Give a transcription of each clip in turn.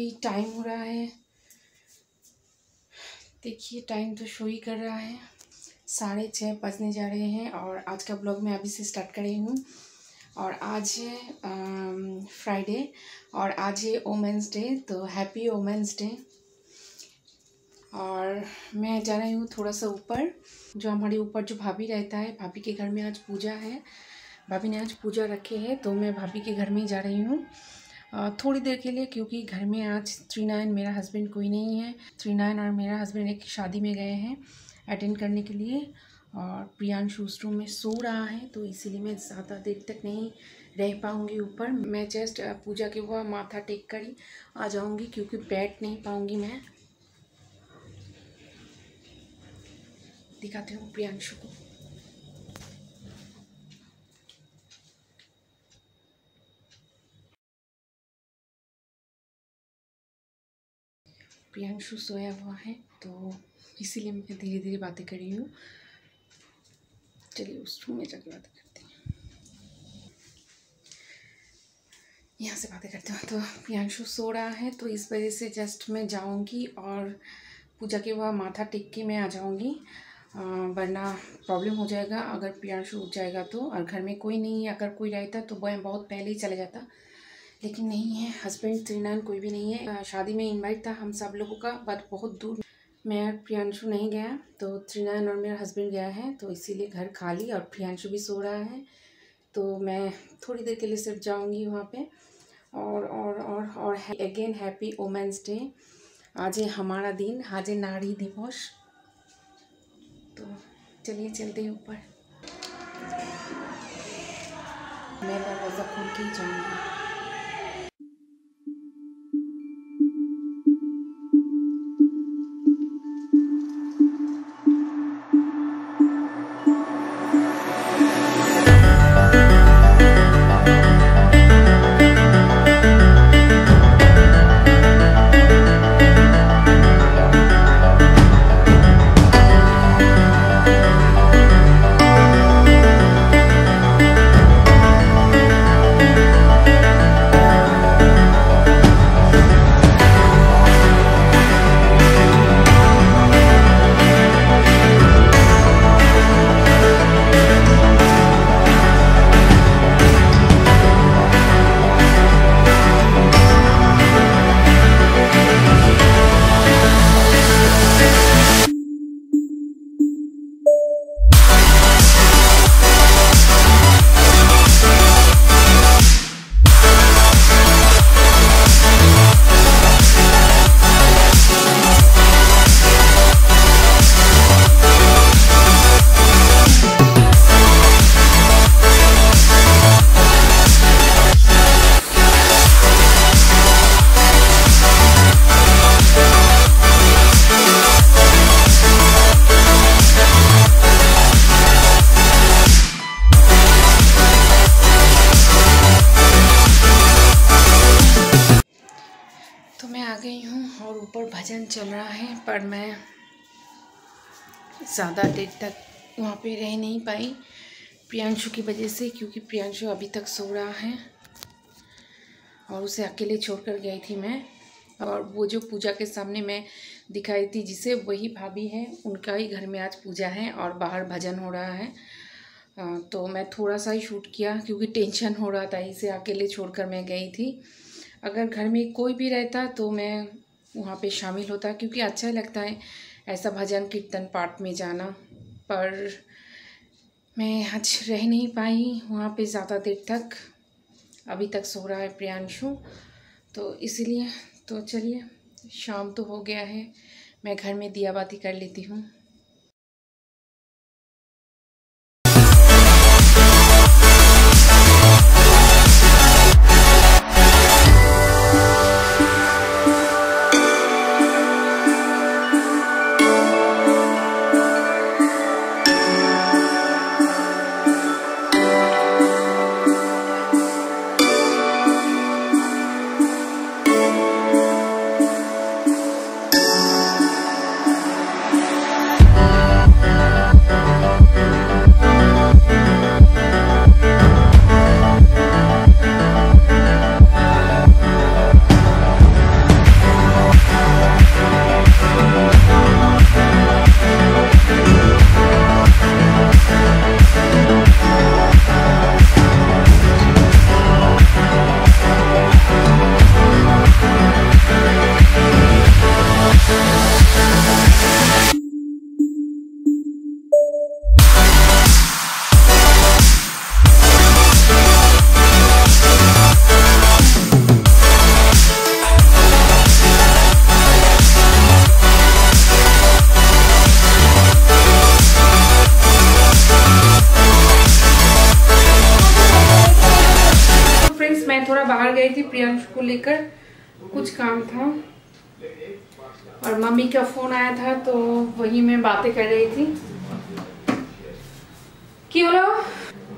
अभी टाइम हो रहा है, देखिए टाइम तो शो ही कर रहा है, 6:30 बजने जा रहे हैं। और आज का ब्लॉग मैं अभी से स्टार्ट कर रही हूँ। और आज है फ्राइडे और आज है वुमेंस डे, तो हैप्पी वुमेंस डे। और मैं जा रही हूँ थोड़ा सा ऊपर, जो हमारे ऊपर जो भाभी रहता है, भाभी के घर में आज पूजा है, भाभी ने आज पूजा रखी है, तो मैं भाभी के घर में ही जा रही हूँ थोड़ी देर के लिए, क्योंकि घर में आज 39 मेरा हस्बैंड कोई नहीं है। 39 और मेरा हस्बैंड एक शादी में गए हैं अटेंड करने के लिए, और प्रियांशु उस रूम में सो रहा है, तो इसीलिए मैं ज़्यादा देर तक नहीं रह पाऊँगी ऊपर। मैं जस्ट पूजा के हुआ माथा टेक कर ही आ जाऊँगी, क्योंकि बैठ नहीं पाऊँगी। मैं दिखाती हूँ प्रियांशु को। प्रियांशु सोया हुआ है, तो इसीलिए मैं धीरे धीरे बातें कर रही हूँ। चलिए उस रूम में जाके बातें करते हैं, यहाँ से बातें करते हैं। तो प्रियांशु सो रहा है, तो इस वजह से जस्ट मैं जाऊँगी और पूजा के वहाँ माथा टेक के मैं आ जाऊँगी, वरना प्रॉब्लम हो जाएगा अगर प्रियांशु उठ जाएगा तो। और घर में कोई नहीं है, अगर कोई रहता तो वह बहुत पहले ही चला जाता, लेकिन नहीं है, हस्बैंड 39 कोई भी नहीं है। शादी में इनवाइट था हम सब लोगों का, बट बहुत दूर, मैं और प्रियांशु नहीं गया, तो 39 और मेरा हस्बैंड गया है, तो इसीलिए घर खाली और प्रियांशु भी सो रहा है। तो मैं थोड़ी देर के लिए सिर्फ जाऊंगी वहाँ पे। और अगेन हैप्पी वुमेंस डे। आज है हमारा दिन, आज है नारी दिवस। तो चलिए चलते हैं ऊपर, मैं दरवाज़ा खोल के ही जाऊँगी। तो मैं आ गई हूँ और ऊपर भजन चल रहा है, पर मैं ज़्यादा देर तक वहाँ पे रह नहीं पाई प्रियांशु की वजह से, क्योंकि प्रियांशु अभी तक सो रहा है और उसे अकेले छोड़कर गई थी मैं। और वो जो पूजा के सामने मैं दिखाई थी जिसे, वही भाभी है, उनका ही घर में आज पूजा है और बाहर भजन हो रहा है। तो मैं थोड़ा सा ही शूट किया, क्योंकि टेंशन हो रहा था, इसे अकेले छोड़कर मैं गई थी। अगर घर में कोई भी रहता तो मैं वहाँ पे शामिल होता, क्योंकि अच्छा लगता है ऐसा भजन कीर्तन पाठ में जाना। पर मैं आज रह नहीं पाई वहाँ पे ज़्यादा देर तक, अभी तक सो रहा है प्रियांशु, तो इसीलिए। तो चलिए, शाम तो हो गया है, मैं घर में दिया बाती कर लेती हूँ। को लेकर कुछ काम था और मम्मी का फोन आया था तो वही मैं बातें कर रही थी। क्यों लो?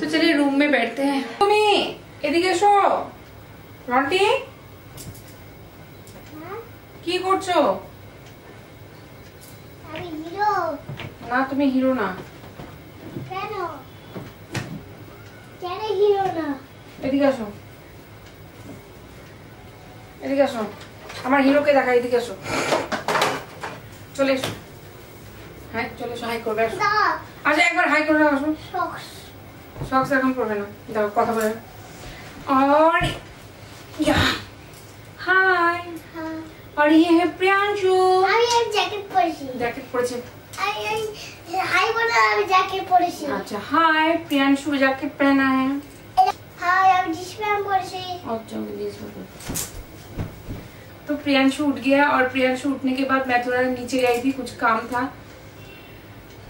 तो चलिए रूम में बैठते हैं। मम्मी এদিকে এসো। রন্টি কি করছো? আমি হিরো না তুমি হিরো না। কেন? কেন হিরো না? এদিকে আসো, এদিকে আসো, আমার হিরোকে দেখা। এদিকে আসো, চলে এসো। হ্যাঁ চলে এসো, হাই করবে। আসো আচ্ছা একবার হাই করে আসো। শক্স এখন পড়বে না, দাও কথা বলে। और हाय, और ये है प्रियांशु। আমি এই জ্যাকেট পরেছি। জ্যাকেট পরেছে। हाय बोला আমি জ্যাকেट পরেছি। अच्छा हाय, प्रियांशु जैकेट पहना है। हाय আমি জিন্স প্যান্ট পরেছি। अच्छा जींस पहना। तो प्रियांशु उठ गया और प्रियांशु उठने के बाद मैं थोड़ा नीचे गई थी, कुछ काम था।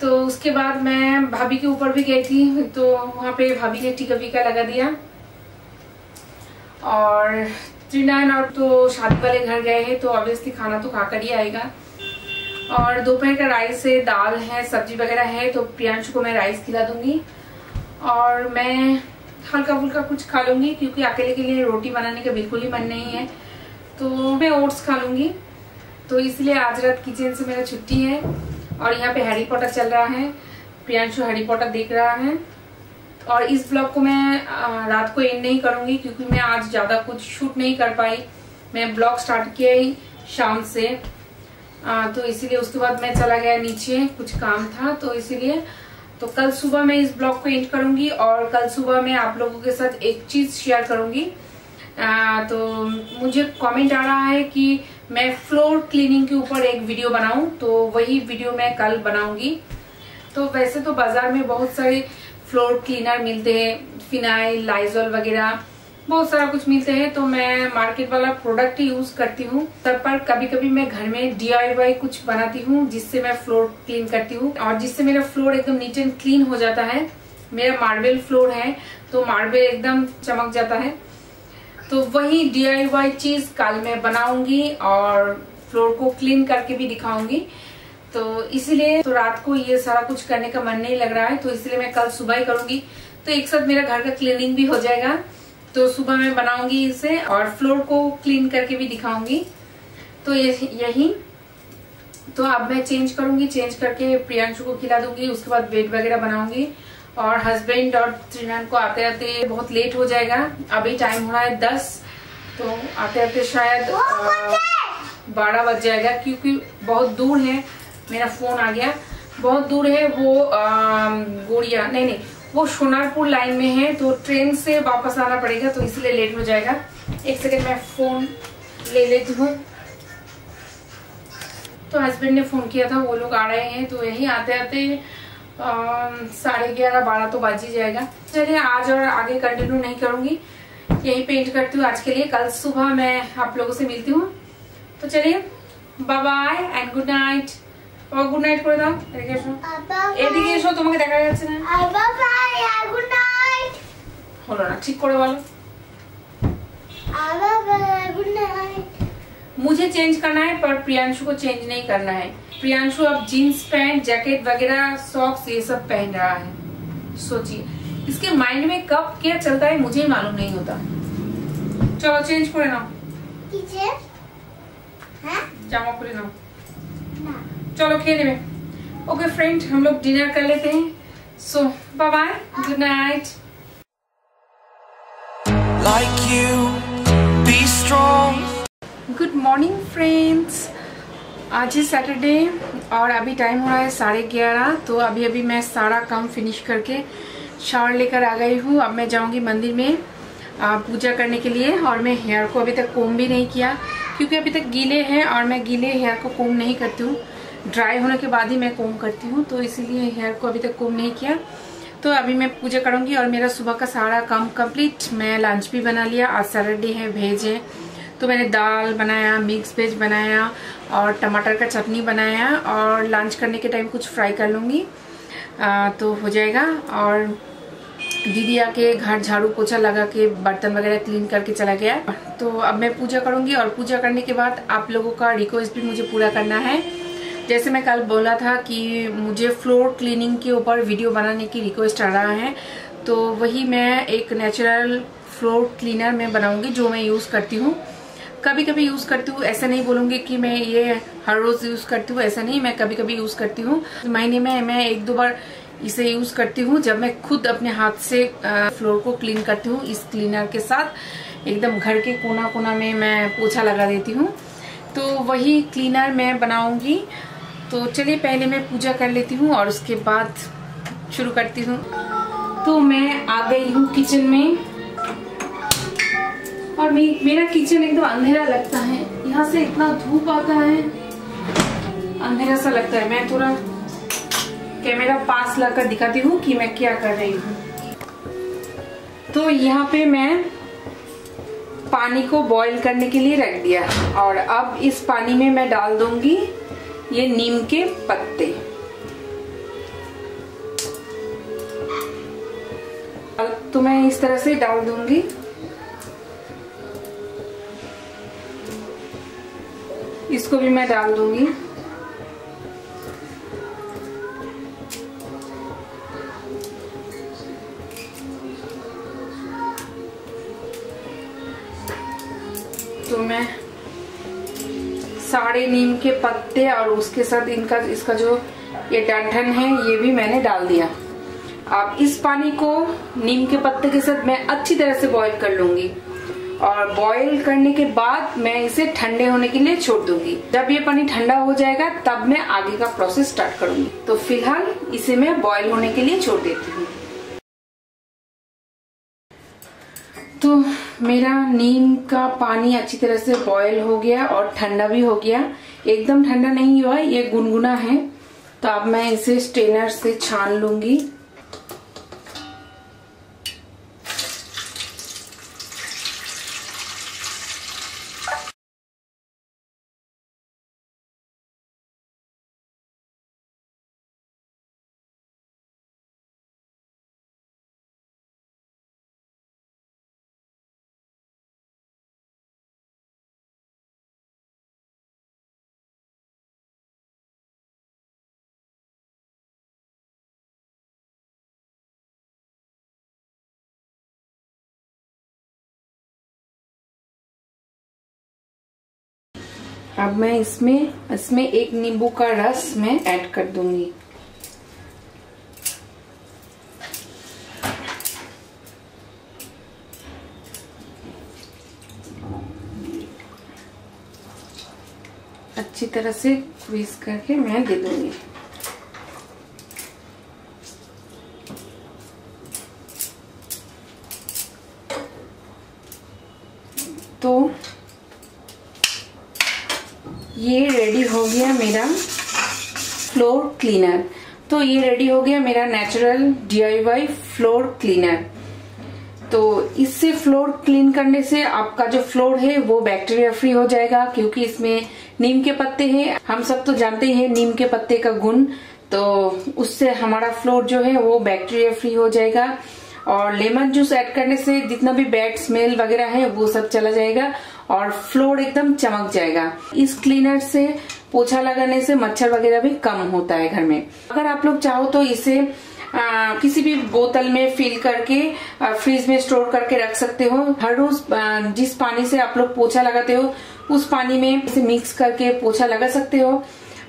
तो उसके बाद मैं भाभी के ऊपर भी गई थी, तो वहाँ पे भाभी ने टीका वीका लगा दिया। और त्रिनयन और तो शादी वाले घर गए हैं तो ऑब्वियसली खाना तो खाकर ही आएगा। और दोपहर का राइस है, दाल है, सब्जी वगैरह है, तो प्रियांशु को मैं राइस खिला दूंगी और मैं हल्का फुल्का कुछ खा लूंगी क्योंकि अकेले के लिए रोटी बनाने का बिल्कुल ही मन नहीं है, तो मैं ओट्स खा लूंगी। तो इसलिए आज रात किचन से मेरा छुट्टी है और यहाँ पे हैरी पॉटर चल रहा है। प्रियांशु हैरी पॉटर देख रहा है और इस ब्लॉग को मैं रात को एंड नहीं करूंगी क्योंकि मैं आज ज्यादा कुछ शूट नहीं कर पाई। मैं ब्लॉग स्टार्ट किया ही शाम से, तो इसीलिए उसके बाद मैं चला गया नीचे, कुछ काम था तो इसीलिए। तो कल सुबह मैं इस ब्लॉग को एंड करूंगी और कल सुबह मैं आप लोगों के साथ एक चीज शेयर करूंगी। तो मुझे कमेंट आ रहा है कि मैं फ्लोर क्लीनिंग के ऊपर एक वीडियो बनाऊं, तो वही वीडियो मैं कल बनाऊंगी। तो वैसे तो बाजार में बहुत सारे फ्लोर क्लीनर मिलते हैं, फिनाइल, लाइजॉल वगैरह बहुत सारा कुछ मिलते हैं, तो मैं मार्केट वाला प्रोडक्ट ही यूज करती हूँ। तब पर कभी कभी मैं घर में DIY कुछ बनाती हूँ जिससे मैं फ्लोर क्लीन करती हूँ और जिससे मेरा फ्लोर एकदम नीट एंड क्लीन हो जाता है। मेरा मार्बल फ्लोर है तो मार्बल एकदम चमक जाता है। तो वही DIY चीज कल मैं बनाऊंगी और फ्लोर को क्लीन करके भी दिखाऊंगी। तो इसीलिए तो रात को ये सारा कुछ करने का मन नहीं लग रहा है, तो इसलिए मैं कल सुबह ही करूंगी। तो एक साथ मेरा घर का क्लीनिंग भी हो जाएगा। तो सुबह मैं बनाऊंगी इसे और फ्लोर को क्लीन करके भी दिखाऊंगी। तो यही तो अब मैं चेंज करूंगी, चेंज करके प्रियांशु को खिला दूंगी, उसके बाद बेड वगैरह बनाऊंगी और हस्बैंड और त्रिनयन को आते आते बहुत लेट हो जाएगा। अभी टाइम हो रहा है 10, तो आते आते शायद 12 बज जाएगा क्योंकि बहुत दूर है। मेरा फोन आ गया, बहुत दूर है वो गोड़िया नहीं वो सोनारपुर लाइन में है, तो ट्रेन से वापस आना पड़ेगा, तो इसलिए लेट हो जाएगा। एक सेकंड मैं फोन ले लेती हूँ। तो हस्बैंड ने फोन किया था, वो लोग आ रहे हैं, तो यही आते आते 11:30 12 तो बज ही जाएगा। चलिए आज और आगे कंटिन्यू नहीं करूंगी, यही पेंट करती हूँ आज के लिए। कल सुबह मैं आप लोगों से मिलती हूँ। तो चलिए bye bye and good night. और गुड नाइट করে দাও। এদিকে এসো, এদিকে এসো, তোমাকে দেখা যাচ্ছে না। বাই বাই আর গুড নাইট। হলো না, ঠিক করে বলো। Bye good night. मुझे चेंज करना है पर प्रियांशु को चेंज नहीं करना है। प्रियांशु अब जीन्स पैंट, जैकेट वगैरह, सॉक्स ये सब पहन रहा है। सोचिए इसके माइंड में कब क्या चलता है मुझे मालूम नहीं होता। चलो चेंज করে নাও। কিছে? হ্যাঁ জামা পরে নাও। चलो खेलने में। ओके फ्रेंड, हम लोग डिनर कर लेते हैं। So bye bye, good night. Like you, be strong. Good morning friends, आज है सैटरडे और अभी टाइम हो रहा है 11:30। तो अभी मैं सारा काम फिनिश करके शावर लेकर आ गई हूँ। अब मैं जाऊँगी मंदिर में पूजा करने के लिए। और मैं हेयर को अभी तक कोम भी नहीं किया क्योंकि अभी तक गीले हैं और मैं गीले हेयर को कोम नहीं करती हूँ, ड्राई होने के बाद ही मैं कोम करती हूँ, तो इसीलिए हेयर को अभी तक कोम नहीं किया। तो अभी मैं पूजा करूँगी और मेरा सुबह का सारा काम कंप्लीट। मैं लंच भी बना लिया, आज सैटरडे है, वेज है, तो मैंने दाल बनाया, मिक्स वेज बनाया और टमाटर का चटनी बनाया और लंच करने के टाइम कुछ फ्राई कर लूँगी तो हो जाएगा। और दीदी आके घर झाड़ू पोछा लगा के बर्तन वगैरह क्लीन करके चला गया। तो अब मैं पूजा करूंगी और पूजा करने के बाद आप लोगों का रिक्वेस्ट भी मुझे पूरा करना है। जैसे मैं कल बोला था कि मुझे फ्लोर क्लीनिंग के ऊपर वीडियो बनाने की रिक्वेस्ट आ रहा है, तो वही मैं एक नेचुरल फ्लोर क्लीनर में बनाऊंगी जो मैं यूज़ करती हूँ। कभी कभी यूज़ करती हूँ, ऐसा नहीं बोलूँगी कि मैं ये हर रोज़ यूज़ करती हूँ, ऐसा नहीं, मैं कभी कभी यूज़ करती हूँ। महीने में मैं 1-2 बार इसे यूज़ करती हूँ जब मैं खुद अपने हाथ से फ्लोर को क्लीन करती हूँ। इस क्लीनर के साथ एकदम घर के कोना कोना में मैं पोछा लगा देती हूँ, तो वही क्लीनर मैं बनाऊंगी। तो चलिए पहले मैं पूजा कर लेती हूँ और उसके बाद शुरू करती हूँ। तो मैं आ गई हूँ किचन में और मेरा किचन एकदम अंधेरा लगता है, यहाँ से इतना धूप आता है, अंधेरा सा लगता है। मैं थोड़ा कैमरा पास लाकर दिखाती हूँ कि मैं क्या कर रही हूँ। तो यहाँ पे मैं पानी को बॉईल करने के लिए रख दिया और अब इस पानी में मैं डाल दूंगी ये नीम के पत्ते। तो मैं इस तरह से डाल दूंगी। इसको भी मैं डाल दूंगी। तो मैं सारे नीम के पत्ते और उसके साथ इसका जो ये डंठल है ये भी मैंने डाल दिया। अब इस पानी को नीम के पत्ते के साथ मैं अच्छी तरह से बॉईल कर लूंगी और बॉईल करने के बाद मैं इसे ठंडे होने के लिए छोड़ दूंगी। जब ये पानी ठंडा हो जाएगा तब मैं आगे का प्रोसेस स्टार्ट करूंगी। तो फिलहाल इसे मैं बॉईल होने के लिए छोड़ देती हूँ। तो मेरा नीम का पानी अच्छी तरह से बॉईल हो गया और ठंडा भी हो गया। एकदम ठंडा नहीं हुआ, ये गुनगुना है। तो अब मैं इसे स्ट्रेनर से छान लूंगी। अब मैं इसमें एक नींबू का रस मैं ऐड कर दूंगी। अच्छी तरह से क्विज करके मैं दे दूंगी। तो ये रेडी हो गया मेरा फ्लोर क्लीनर। तो ये रेडी हो गया मेरा नेचुरल DIY फ्लोर क्लीनर। तो इससे फ्लोर क्लीन करने से आपका जो फ्लोर है वो बैक्टीरिया फ्री हो जाएगा, क्योंकि इसमें नीम के पत्ते हैं। हम सब तो जानते हैं नीम के पत्ते का गुण, तो उससे हमारा फ्लोर जो है वो बैक्टीरिया फ्री हो जाएगा। और लेमन जूस ऐड करने से जितना भी बैड स्मेल वगैरह है वो सब चला जाएगा और फ्लोर एकदम चमक जाएगा। इस क्लीनर से पोछा लगाने से मच्छर वगैरह भी कम होता है घर में। अगर आप लोग चाहो तो इसे किसी भी बोतल में फिल करके फ्रीज में स्टोर करके रख सकते हो। हर रोज जिस पानी से आप लोग पोछा लगाते हो उस पानी में इसे मिक्स करके पोछा लगा सकते हो।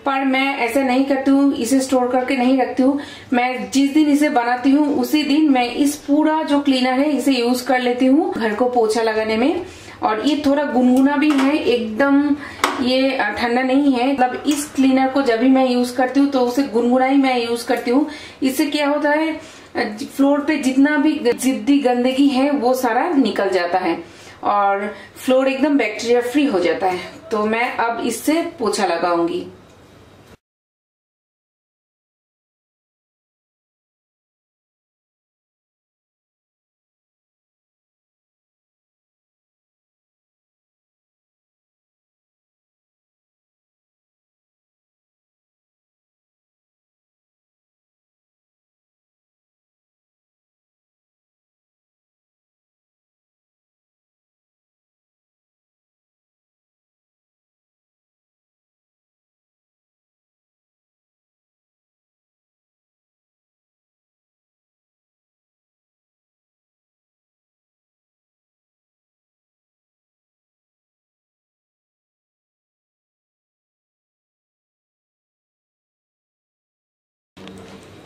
पर मैं ऐसा नहीं करती हूँ, इसे स्टोर करके नहीं रखती हूँ। मैं जिस दिन इसे बनाती हूँ उसी दिन मैं इस पूरा जो क्लीनर है इसे यूज कर लेती हूँ घर को पोछा लगाने में। और ये थोड़ा गुनगुना भी है, एकदम ये ठंडा नहीं है। मतलब इस क्लीनर को जब भी मैं यूज करती हूँ तो उसे गुनगुना ही मैं यूज करती हूँ। इससे क्या होता है, फ्लोर पे जितना भी जिद्दी गंदगी है वो सारा निकल जाता है और फ्लोर एकदम बैक्टीरिया फ्री हो जाता है। तो मैं अब इससे पोछा लगाऊंगी।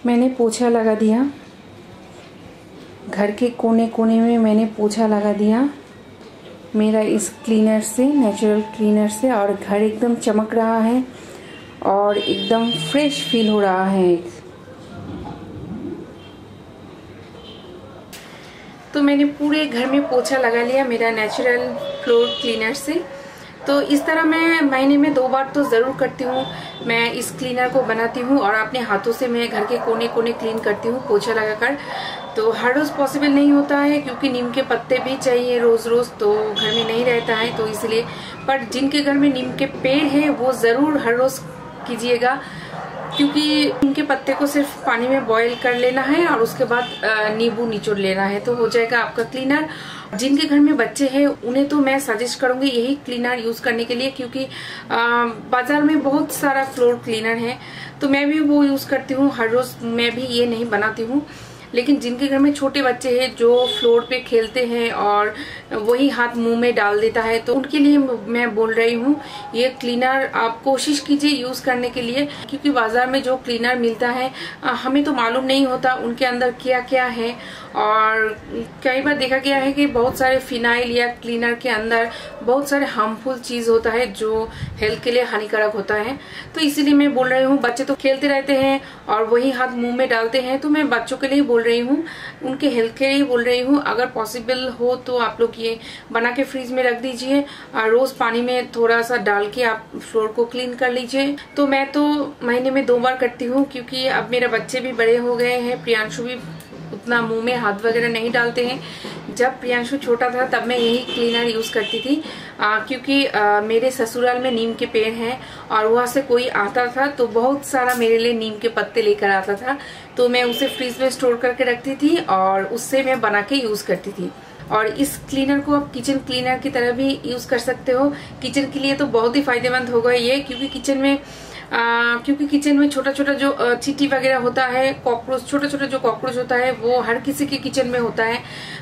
मैंने पोछा लगा दिया, घर के कोने कोने में मैंने पोछा लगा दिया मेरा इस क्लीनर से, नेचुरल क्लीनर से, और घर एकदम चमक रहा है और एकदम फ्रेश फील हो रहा है। तो मैंने पूरे घर में पोछा लगा लिया मेरा नेचुरल फ्लोर क्लीनर से। तो इस तरह मैं महीने में 2 बार तो ज़रूर करती हूँ। मैं इस क्लीनर को बनाती हूँ और अपने हाथों से मैं घर के कोने कोने क्लीन करती हूँ पोछा लगाकर। तो हर रोज़ पॉसिबल नहीं होता है क्योंकि नीम के पत्ते भी चाहिए रोज़ रोज़, तो घर में नहीं रहता है, तो इसलिए। पर जिनके घर में नीम के पेड़ है वो ज़रूर हर रोज़ कीजिएगा, क्योंकि इनके पत्ते को सिर्फ पानी में बॉईल कर लेना है और उसके बाद नींबू निचोड़ लेना है, तो हो जाएगा आपका क्लीनर। जिनके घर में बच्चे हैं उन्हें तो मैं सजेस्ट करूंगी यही क्लीनर यूज करने के लिए, क्योंकि बाजार में बहुत सारा फ्लोर क्लीनर है, तो मैं भी वो यूज करती हूँ। हर रोज मैं भी ये नहीं बनाती हूँ, लेकिन जिनके घर में छोटे बच्चे हैं जो फ्लोर पे खेलते हैं और वही हाथ मुंह में डाल देता है, तो उनके लिए मैं बोल रही हूँ ये क्लीनर आप कोशिश कीजिए यूज करने के लिए, क्योंकि बाजार में जो क्लीनर मिलता है हमें तो मालूम नहीं होता उनके अंदर क्या क्या है। और कई बार देखा गया है कि बहुत सारे फिनाइल या क्लीनर के अंदर बहुत सारे हार्मफुल चीज होता है जो हेल्थ के लिए हानिकारक होता है। तो इसीलिए मैं बोल रही हूँ, बच्चे तो खेलते रहते हैं और वही हाथ मुंह में डालते हैं, तो मैं बच्चों के लिए बोल रही हूँ, उनके हेल्थ के लिए बोल रही हूँ, अगर पॉसिबल हो तो आप लोग ये बना के फ्रीज में रख दीजिए और रोज पानी में थोड़ा सा डाल के आप फ्लोर को क्लीन कर लीजिए। तो मैं तो महीने में 2 बार करती हूँ, क्योंकि अब मेरे बच्चे भी बड़े हो गए हैं, प्रियांशु भी उतना मुंह में हाथ वगैरह नहीं डालते हैं। जब प्रियांशु छोटा था तब मैं यही क्लीनर यूज करती थी, क्योंकि मेरे ससुराल में नीम के पेड़ हैं और वहां से कोई आता था तो बहुत सारा मेरे लिए नीम के पत्ते लेकर आता था, तो मैं उसे फ्रीज में स्टोर करके रखती थी और उससे मैं बना के यूज करती थी। और इस क्लीनर को आप किचन क्लीनर की तरह भी यूज कर सकते हो। किचन के लिए तो बहुत ही फायदेमंद होगा ये, क्योंकि किचन में छोटा छोटा जो चींटी वगैरह होता है, कॉकरोच, छोटा छोटा जो कॉकरोच होता है वो हर किसी के किचन में होता है।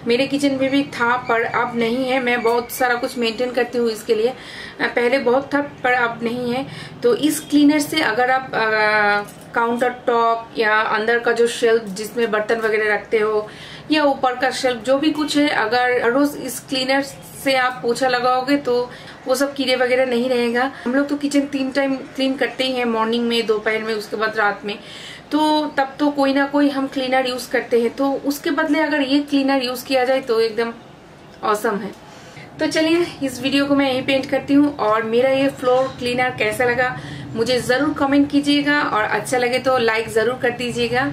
मेरे किचन में भी था पर अब नहीं है। मैं बहुत सारा कुछ मेंटेन करती हूँ इसके लिए, पहले बहुत था पर अब नहीं है। तो इस क्लीनर से अगर आप काउंटर टॉप या अंदर का जो शेल्फ जिसमें बर्तन वगैरह रखते हो या ऊपर का शेल्फ जो भी कुछ है, अगर रोज इस क्लीनर से आप पोछा लगाओगे तो वो सब कीड़े वगैरह नहीं रहेगा। हम लोग तो किचन 3 टाइम क्लीन करते ही हैं, मॉर्निंग में, दोपहर में, उसके बाद रात में, तो तब तो कोई ना कोई हम क्लीनर यूज करते हैं। तो उसके बदले अगर ये क्लीनर यूज किया जाए तो एकदम ऑसम है। तो चलिए इस वीडियो को मैं यही पेंट करती हूँ, और मेरा ये फ्लोर क्लीनर कैसा लगा मुझे जरूर कमेंट कीजिएगा, और अच्छा लगे तो लाइक जरूर कर दीजिएगा।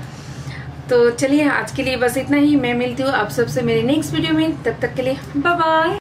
तो चलिए आज के लिए बस इतना ही। मैं मिलती हूँ आप सबसे मेरे नेक्स्ट वीडियो में, तब तक के लिए बाय बाय।